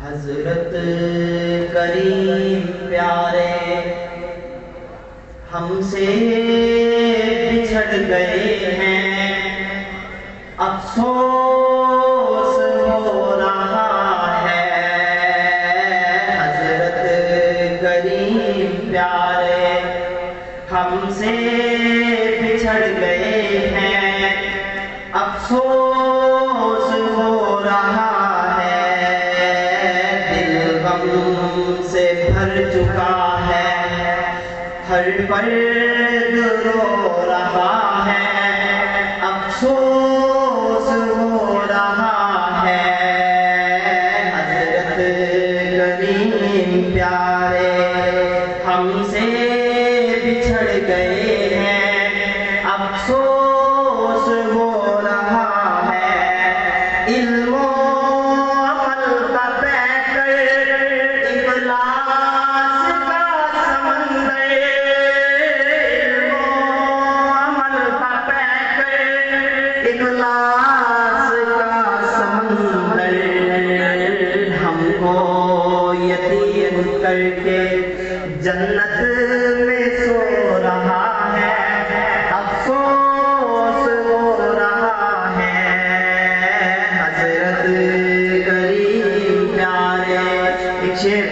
हजरत करीम प्यारे हमसे बिछड़ गए हैं, अफसोस हो रहा है। हजरत करीम प्यारे हमसे बिछड़ गए हैं, अफसोस हो रहा है। दिल गम से भर चुका है, हर पल रो रहा है, अफसोस हो रहा है। हजरत करीम प्यारे हमसे बिछड़ गए हैं, अफसोस हो रहा है। इल्मो अमल का बहकर इखलास का समंदर, इल्मो अमल का बहकर इखलास का समंदर हमको यतीम करके जन्नत में सो रहा है, अफसोस हो रहा है। हजरत करीम प्यारे एक शेर